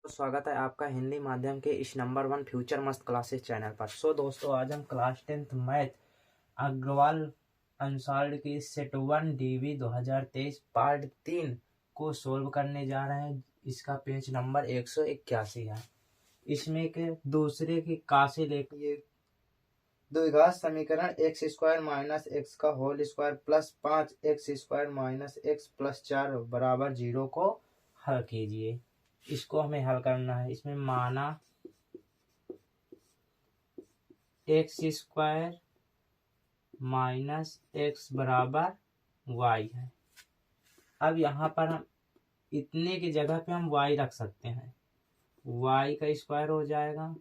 स्वागत है आपका हिंदी माध्यम के इस नंबर 1 फ्यूचर मस्त क्लासेस चैनल पर। दोस्तों, आज हम class 10th math Agarwal unsolved की सेट 1 डीवी 2023 पार्ट 3 को सोल्व करने जा रहे हैं। इसका पेज नंबर 181 है। इसमें के दूसरे की कासे लेकर ये द्विघात समीकरण एक्स स्क्वायर माइनस एक्स का whole square plus 5 x square minus x plus 4 बराबर 0 को हल कीजिए। इसको हमें हल करना है। इसमें माना एक्स स्क्वायर माइनस एक्स बराबर वाई है। अब यहाँ पर हम इतने की जगह पे हम वाई रख सकते हैं। वाई का स्क्वायर हो जाएगा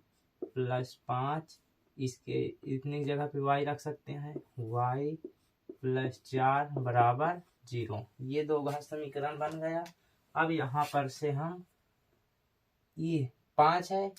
प्लस 5, इसके इतने की जगह पे वाई रख सकते हैं। वाई प्लस 4 बराबर 0। ये दो घात समीकरण बन गया। अब यहाँ पर से हम ये 5 है,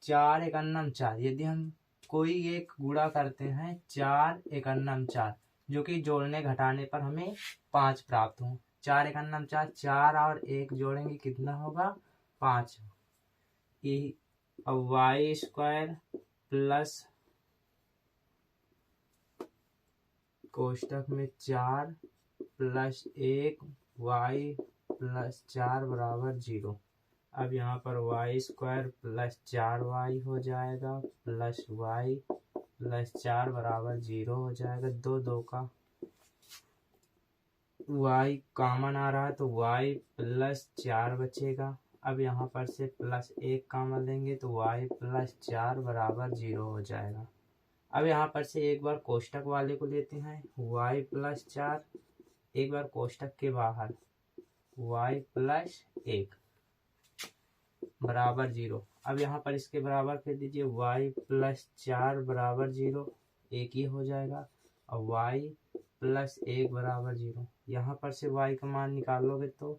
4 एक अन्नम 4, यदि हम कोई एक गुणा करते हैं 4 एक अन्नम 4, जो कि जोड़ने घटाने पर हमें 5 प्राप्त हो। 4 एक अन्नम 4, 4 और 1 जोड़ेंगे कितना होगा 5। अब वाई स्क्वायर प्लस कोष्टक में 4 प्लस 1 वाई प्लस 4 बराबर 0। अब यहाँ पर वाई स्क्वायर प्लस 4y हो जाएगा प्लस वाई प्लस 4 बराबर 0 हो जाएगा। दो का y कॉमन आ रहा है तो y प्लस 4 बचेगा। अब यहाँ पर से प्लस 1 कॉमन लेंगे तो y प्लस 4 बराबर 0 हो जाएगा। अब यहाँ पर से एक बार कोष्टक वाले को लेते हैं, y प्लस 4, एक बार कोष्टक के बाहर y प्लस 1 बराबर 0। अब यहाँ पर इसके बराबर कर दीजिए, y प्लस 4 बराबर 0, एक ही हो जाएगा। और y प्लस 1 बराबर 0। यहाँ पर से y का मान निकालोगे तो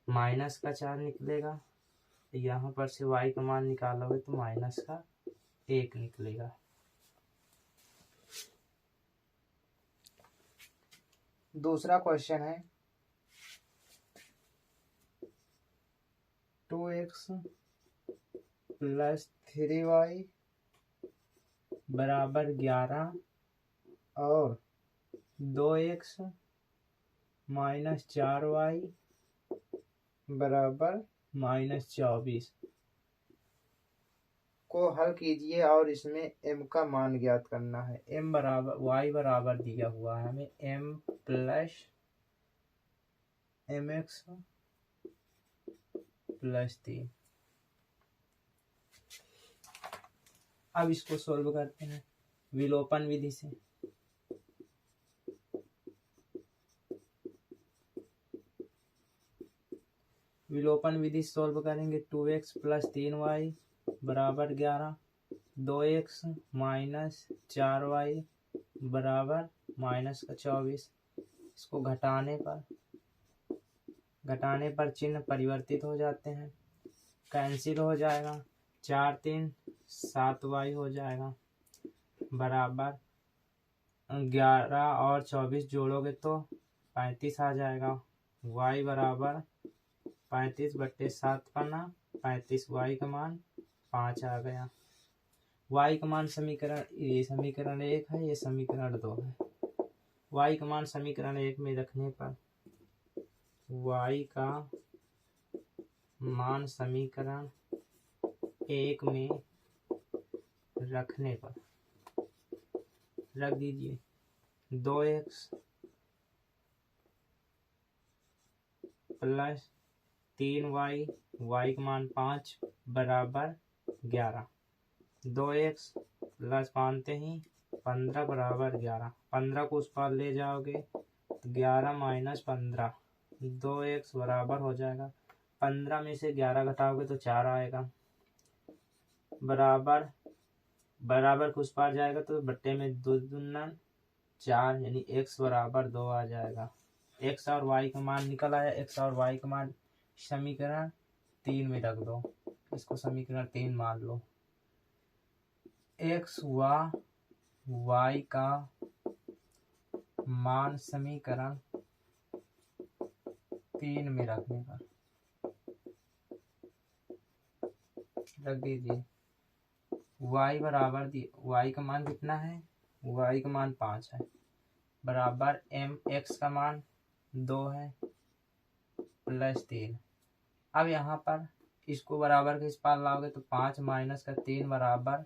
माइनस का 4 निकलेगा। यहाँ पर से y का मान निकालोगे तो माइनस का 1 निकलेगा। दूसरा क्वेश्चन है 2x प्लस 3y बराबर 11 और 2x माइनस 4y बराबर माइनस 24 को हल कीजिए और इसमें m का मान ज्ञात करना है। m बराबर y बराबर दिया हुआ है हमें m प्लस mx प्लस 3। अब इसको सोल्व करते हैं विलोपन विधि से। विलोपन विधि सोल्व करेंगे 2x प्लस 3y बराबर 11, 2x माइनस 4y बराबर माइनस का 24। इसको घटाने पर चिन्ह परिवर्तित हो जाते हैं, कैंसिल हो जाएगा। 4 3 7y हो जाएगा बराबर 11 और 24 जोड़ोगे तो 35 आ जाएगा। y बराबर 35/7 पन्ना 35, y का मान 5 आ गया। y का मान ये समीकरण 1 है, ये समीकरण 2 है। y का मान समीकरण 1 में रखने पर y का मान समीकरण 1 में रखने पर रख दीजिए 2x प्लस 3y, y का मान 5 बराबर 11, 2x प्लस मानते ही 15 बराबर 11। 15 को उस पार ले जाओगे तो 11 माइनस 15, 2x बराबर हो जाएगा। 15 में से 11 घटाओगे तो 4 आएगा बराबर को उस पार जाएगा तो बट्टे में 2 दूना 4, यानी x बराबर 2 आ जाएगा। x और y का मान निकल आया। x और y का मान समीकरण 3 में रख दो, इसको समीकरण 3 मान लो। x व y का मान समीकरण 3 में रखने पर रख दीजिए। y बराबर y का मान कितना है, y का मान 5 है, बराबर mx का मान 2 है प्लस 3। अब यहाँ पर इसको बराबर के इस पार लाओगे तो 5 माइनस का 3 बराबर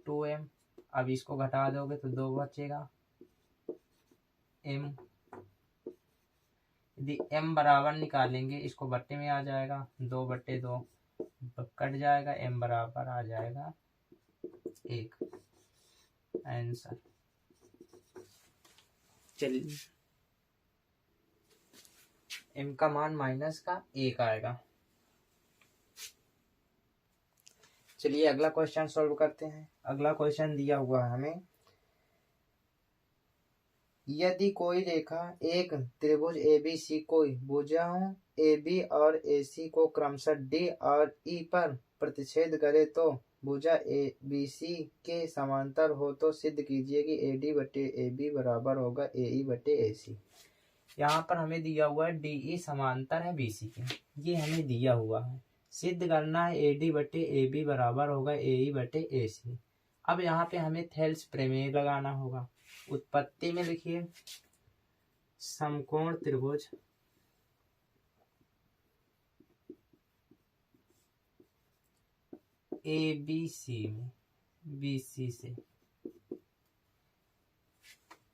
2m। अब इसको घटा दोगे तो 2 बचेगा m। यदि m बराबर निकालेंगे इसको बट्टे में आ जाएगा, 2/2 कट जाएगा, m बराबर आ जाएगा 1। आंसर। चलिए m का मान माइनस का 1 आएगा। चलिए अगला क्वेश्चन सॉल्व करते हैं। अगला क्वेश्चन दिया हुआ है हमें, यदि कोई रेखा एक त्रिभुज ABC कोई भुजाओं AB और AC को क्रमशः D और E पर प्रतिच्छेद करे तो भुजा ABC के समांतर हो तो सिद्ध कीजिए कि AD/AB बराबर होगा AE/AC। यहाँ पर हमें दिया हुआ है DE समांतर है BC के, ये हमें दिया हुआ है। सिद्ध करना है AD/AB बराबर होगा AE/AC। अब यहाँ पे हमें थेल्स प्रमेय लगाना होगा। उत्पत्ति में लिखिए, समकोण त्रिभुज ABC में BC से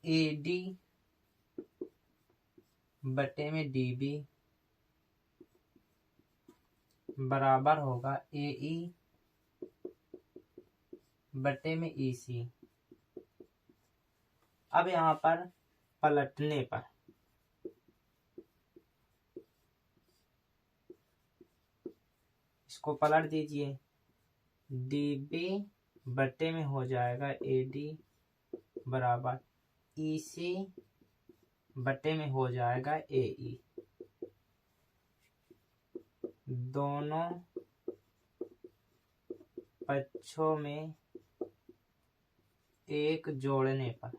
AD बटे में DB बराबर होगा AE बटे में EC। अब यहाँ पर पलटने पर इसको पलट दीजिए, DB बटे में हो जाएगा AD बराबर EC बटे में हो जाएगा AE। दोनों पक्षों में एक जोड़ने पर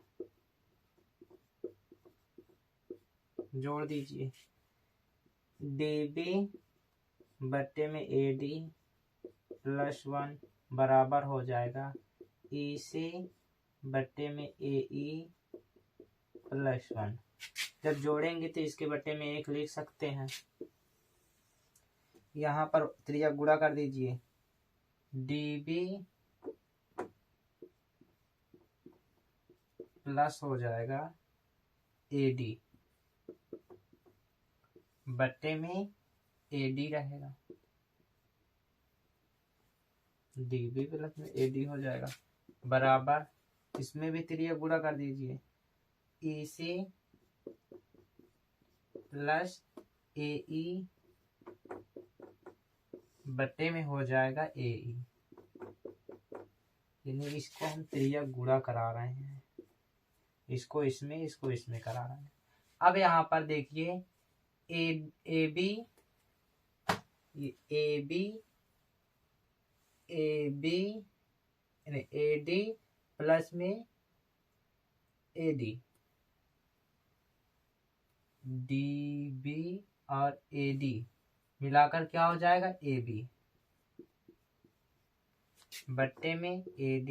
जोड़ दीजिए, DB बटे में AD +1 बराबर हो जाएगा EC बटे में AE +1। जब जोड़ेंगे तो इसके बटे में 1 लिख सकते हैं। यहाँ पर त्रिज्या गुणा कर दीजिए, DB प्लस हो जाएगा AD बटे में AD रहेगा, DB प्लस में AD हो जाएगा बराबर, इसमें भी त्रिज्या गुणा कर दीजिए, EC प्लस AE बटे में हो जाएगा AE। यानी इसको हम त्रिज्या गुणा करा रहे हैं, इसको इसमें करा रहे हैं। अब यहाँ पर देखिए AD प्लस में AD, DB और AD मिलाकर क्या हो जाएगा AB बट्टे में AD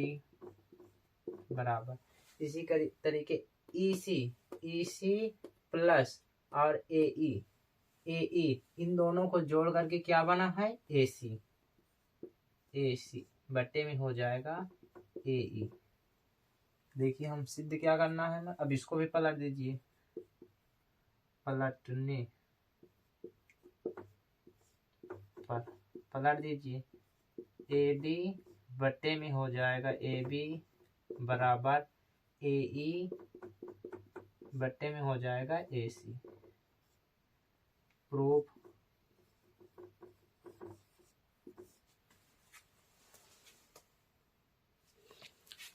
बराबर। इसी तरीके EC प्लस और AE इन दोनों को जोड़ करके क्या बना है AC बट्टे में हो जाएगा AE। देखिए हम सिद्ध क्या करना है ना, अब इसको भी पलट दीजिए, पलटने पर पलट दीजिए, AD बट्टे में हो जाएगा AB बराबर AE बट्टे में हो जाएगा AC। प्रूफ।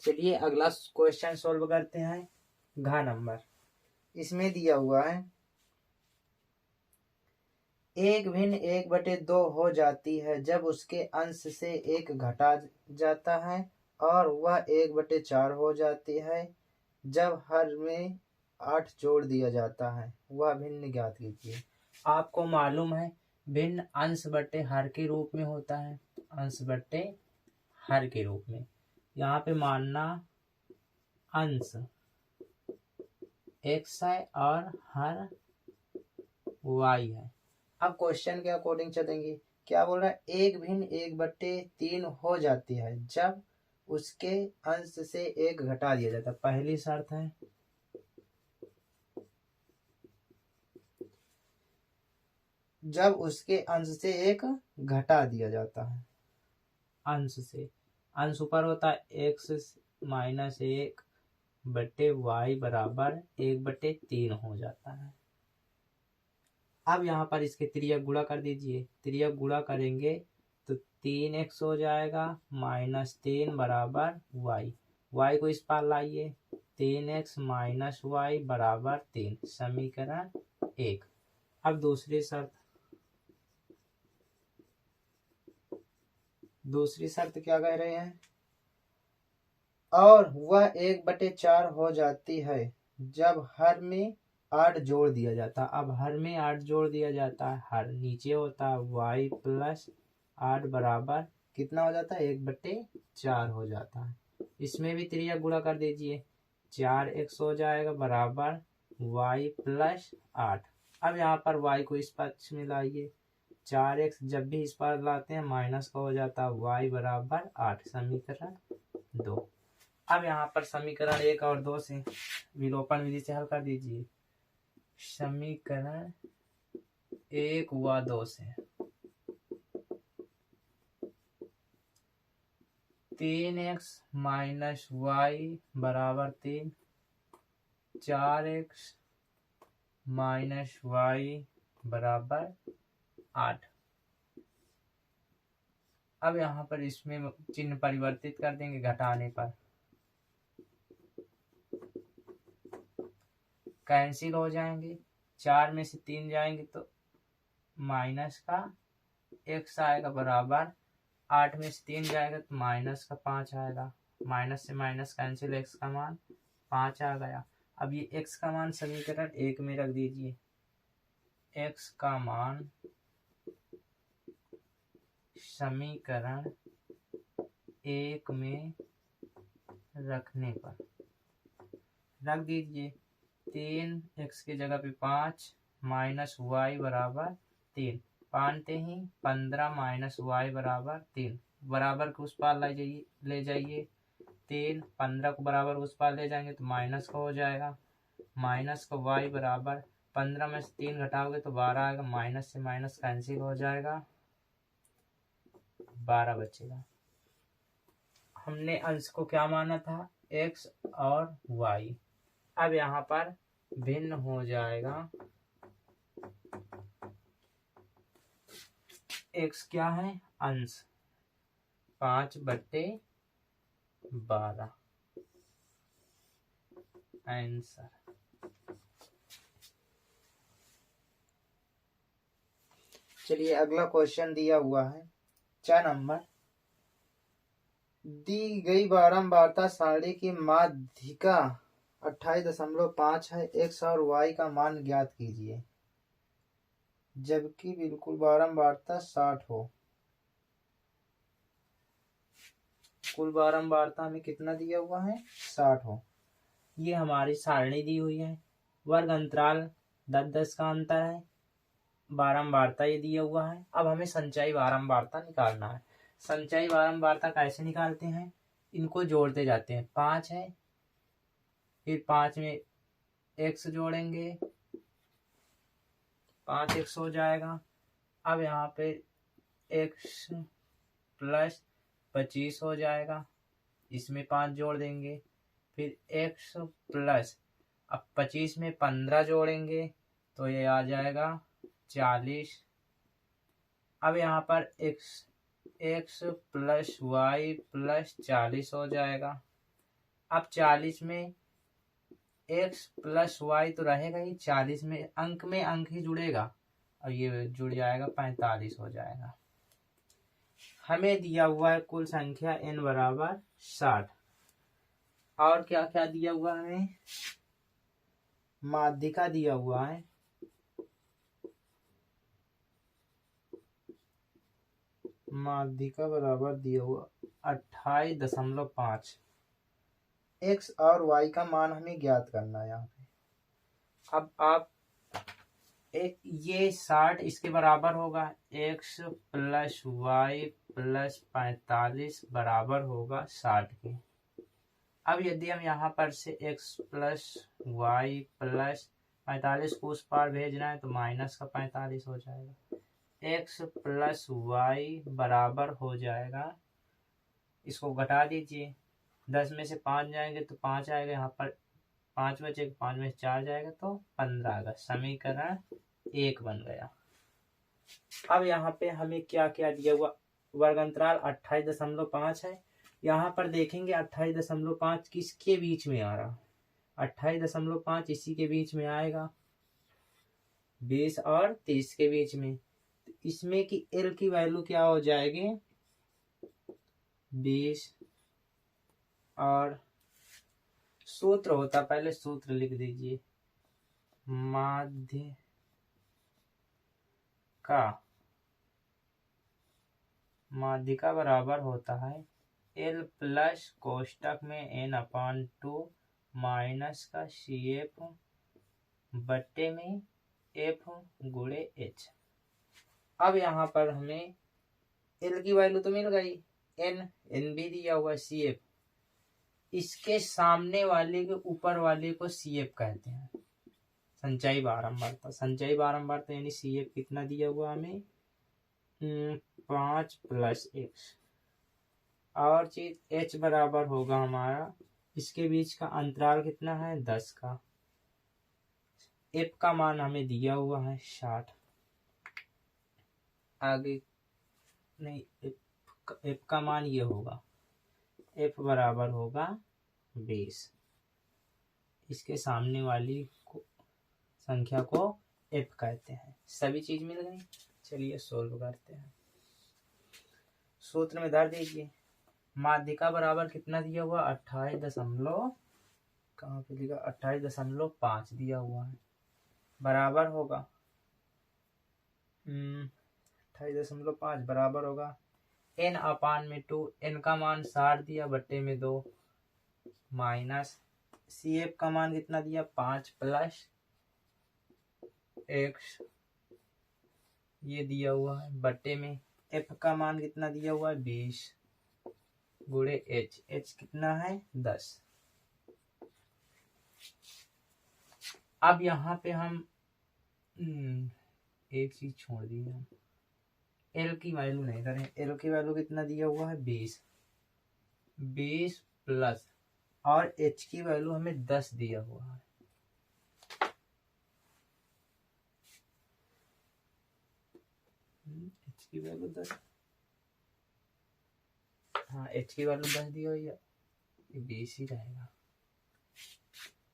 चलिए अगला क्वेश्चन सॉल्व करते हैं। घ नंबर इसमें दिया हुआ है, एक भिन्न 1/2 हो जाती है जब उसके अंश से 1 घटा जाता है और वह 1/4 हो जाती है जब हर में 8 जोड़ दिया जाता है, वह भिन्न ज्ञात कीजिए। आपको मालूम है भिन्न अंश बट्टे हर के रूप में होता है, अंश बट्टे हर के रूप में। यहाँ पे मानना अंश x है और हर y है। अब क्वेश्चन के अकॉर्डिंग चलेंगे। क्या बोल रहा है, एक भिन्न 1/3 हो जाती है जब उसके अंश से 1 घटा दिया जाता है। पहली शर्त है जब उसके अंश से 1 घटा दिया जाता है। अंश से, अंश ऊपर होता है x - 1 बट्टे y बराबर 1/3 हो जाता है। अब यहाँ पर इसके त्रियक गुणा कर दीजिए। त्रियक गुणा करेंगे तो 3x हो जाएगा -3 बराबर y। y को इस पार लाइए, 3x - y बराबर 3, समीकरण 1। अब दूसरी शर्त क्या कह रहे हैं, और वह 1/4 हो जाती है जब हर में 8 जोड़ दिया जाता है। अब हर में 8 जोड़ दिया जाता है, हर नीचे होता है y + 8 बराबर कितना हो जाता है, 1/4 हो जाता है। इसमें भी त्रियक गुणा कर दीजिए, 4x हो जाएगा बराबर y + 8। अब यहाँ पर y को इस पक्ष में लाइए, 4x जब भी इस पार लाते हैं माइनस का हो जाता है y बराबर 8, समीकरण 2। अब यहाँ पर समीकरण 1 और 2 से विलोपन विधि से हल कर दीजिए। समीकरण 1 व 2 से 3x - y बराबर 3, 4x - y बराबर 8। अब यहाँ पर इसमें चिन्ह परिवर्तित कर देंगे घटाने पर, कैंसिल हो जाएंगे। 4 में से 3 जाएंगे तो माइनस का x आएगा बराबर, 8 में से 3 जाएगा तो माइनस का 5 आएगा। माइनस से माइनस कैंसिल, x का मान 5 आ गया। अब ये x का मान समीकरण 1 में रख दीजिए। x का मान समीकरण 1 में रखने पर रख दीजिए, 3x की जगह पे 5 - y बराबर 3, पानते ही 15 - y बराबर 3, बराबर को उस पार ले जाइए। 3 15 को बराबर उस पार ले जाएंगे तो माइनस का हो जाएगा, माइनस का y बराबर 15 में से 3 घटाओगे तो 12 आएगा, माइनस से माइनस कैंसिल हो जाएगा, 12 बचेगा। हमने अंश को क्या माना था, x और y। अब यहाँ पर भिन्न हो जाएगा, x क्या है, अंश 5/12 आंसर। चलिए अगला क्वेश्चन दिया हुआ है 4 नंबर। दी गई बारंबारता सारणी की माध्यिका 28.5 है। x और y का मान ज्ञात कीजिए जबकि बिल्कुल बारंबारता 60 हो। कुल बारंबारता में कितना दिया हुआ है, 60 हो। ये हमारी सारणी दी हुई है, वर्ग अंतराल 10-10 का अंतर है, बारंबारता ये दिया हुआ है। अब हमें संचयी बारंबारता निकालना है। संचयी बारंबारता कैसे निकालते हैं, इनको जोड़ते जाते हैं। 5 है, फिर 5 में x जोड़ेंगे, 5x हो जाएगा। अब यहाँ पे x + 25 हो जाएगा, इसमें 5 जोड़ देंगे, फिर x + अब 25 में 15 जोड़ेंगे तो ये आ जाएगा 40। अब यहाँ पर x + y + 40 हो जाएगा। अब 40 में x + y तो रहेगा ही, 40 में अंक ही जुड़ेगा और ये जुड़ जाएगा, 45 हो जाएगा। हमें दिया हुआ है कुल संख्या n बराबर 60। और क्या क्या दिया हुआ है, माध्यिका दिया हुआ है माध्यिका बराबर दिया हुआ 28.5। एक्स और वाई का मान हमें ज्ञात करना है यहाँ पे। अब आप एक ये 60 इसके बराबर होगा, एक्स प्लस वाई प्लस 45 बराबर होगा 60 के। अब यदि हम यहाँ पर से x प्लस वाई प्लस 45 को उस पार भेजना है तो माइनस का 45 हो जाएगा। x प्लस वाई बराबर हो जाएगा, इसको घटा दीजिए, 10 में से 5 जाएंगे तो 5 आएगा, यहाँ पर 5 बचेगा, 5 में से 4 जाएगा तो 15 आएगा। समीकरण 1 बन गया। अब यहाँ पे हमें क्या क्या दिया हुआ, वर्ग अंतराल 28.5 है। यहाँ पर देखेंगे 28.5 किसके बीच में आ रहा, 28.5 इसी के बीच में आएगा, 20 और 30 के बीच में। तो इसमें की एल की वैल्यू क्या हो जाएगी, 20। और सूत्र होता, पहले सूत्र लिख दीजिए, माध्य का बराबर होता है एल प्लस कोष्टक में n/2 माइनस का CF बट्टे में F गुणे H। अब यहाँ पर हमें L की वैल्यू तो मिल गई, n भी दिया हुआ, CF इसके सामने वाले के ऊपर वाले को CF कहते हैं, संचयी बारंबारता। संचयी बारंबारता यानी CF कितना दिया हुआ हमें, 5 + x। और चीज h बराबर होगा हमारा, इसके बीच का अंतराल कितना है, 10 का। f का मान हमें दिया हुआ है 60। आगे नहीं, f का मान ये होगा, f बराबर होगा 20। इसके सामने वाली संख्या को f कहते हैं। सभी चीज मिल गई। चलिए सोल्व करते हैं। सूत्र में धर दीजिए, माध्यिका बराबर कितना दिया हुआ, 28.5 दिया हुआ है, बराबर होगा 28.5 बराबर होगा n/2। n का मान 60 दिया, बट्टे में 2 माइनस CF का मान कितना दिया, 5 + x ये दिया हुआ है, बट्टे में f का मान कितना दिया हुआ है, 20 गुणे h कितना है, 10। अब यहाँ पे हम एक चीज छोड़ दी, हम L की वैल्यू नहीं करें। L की वैल्यू कितना दिया हुआ है, 20 प्लस, और h की वैल्यू हमें 10 दिया हुआ है। h की वैल्यू 10, हाँ h की वैल्यू 10 दी हुई है, 20 ही रहेगा।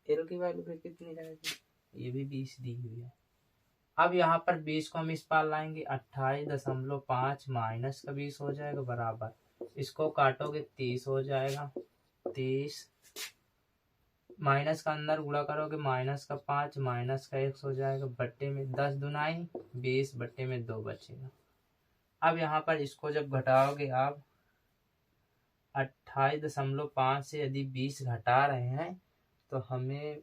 L की वैल्यू फिर कितनी रहेगी, ये भी 20 दी हुई है। अब यहाँ पर 20 को हम इस पार लाएंगे, 28.5 माइनस का 20 हो जाएगा, बराबर, इसको काटोगे 30 हो जाएगा, 30 माइनस का अंदर गुणा करोगे, माइनस का 5 माइनस का 1 हो जाएगा, बट्टे में 10 दूनाई 20 बट्टे में 2 बचेगा। अब यहाँ पर इसको जब घटाओगे आप, 28.5 से यदि 20 घटा रहे हैं तो हमें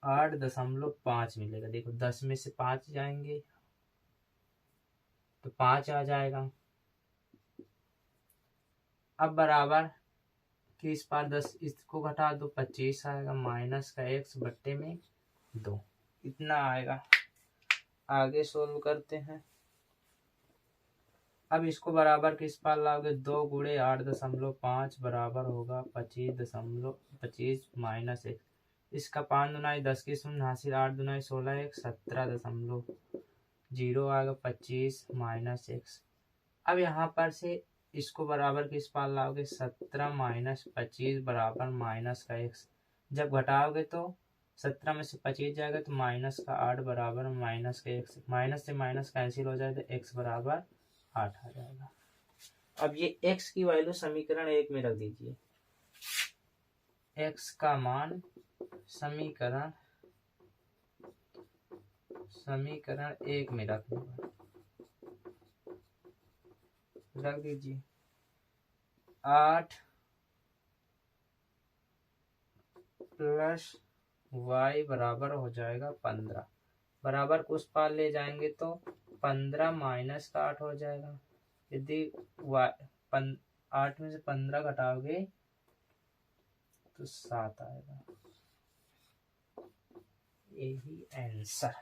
8.5 मिलेगा। देखो 10 में से 5 जाएंगे तो 5 आ जाएगा। अब बराबर कि इस पार 10 इसको घटा दो, 25 आएगा, माइनस का x बट्टे में 2 इतना आएगा। आगे सोल्व करते हैं। अब इसको बराबर किस पार लाओगे, 2 गुणे 8.5 बराबर होगा 25 माइनस 1। इसका 5 दुनाई 10 की शून्य हासिल, 8 दुनाई 16 1 17.0 आएगा, 25 माइनस x। अब यहाँ पर से इसको बराबर किस पार लाओगे, 17 माइनस 25 बराबर माइनस का x। जब घटाओगे तो 17 में से 25 जाएगा तो माइनस का 8 बराबर माइनस का x। माइनस से माइनस कैंसिल हो जाए तो x बराबर 8 आ जाएगा। अब ये x की वैल्यू समीकरण 1 में रख दीजिए। x का मान समीकरण 1 में रख दूंगा। रख दीजिए। 8 प्लस वाई बराबर हो जाएगा 15। बराबर को उस पार ले जाएंगे तो 15 माइनस का 8 हो जाएगा। यदि 8 में से 15 घटाओगे तो 7 आएगा। यही आंसर।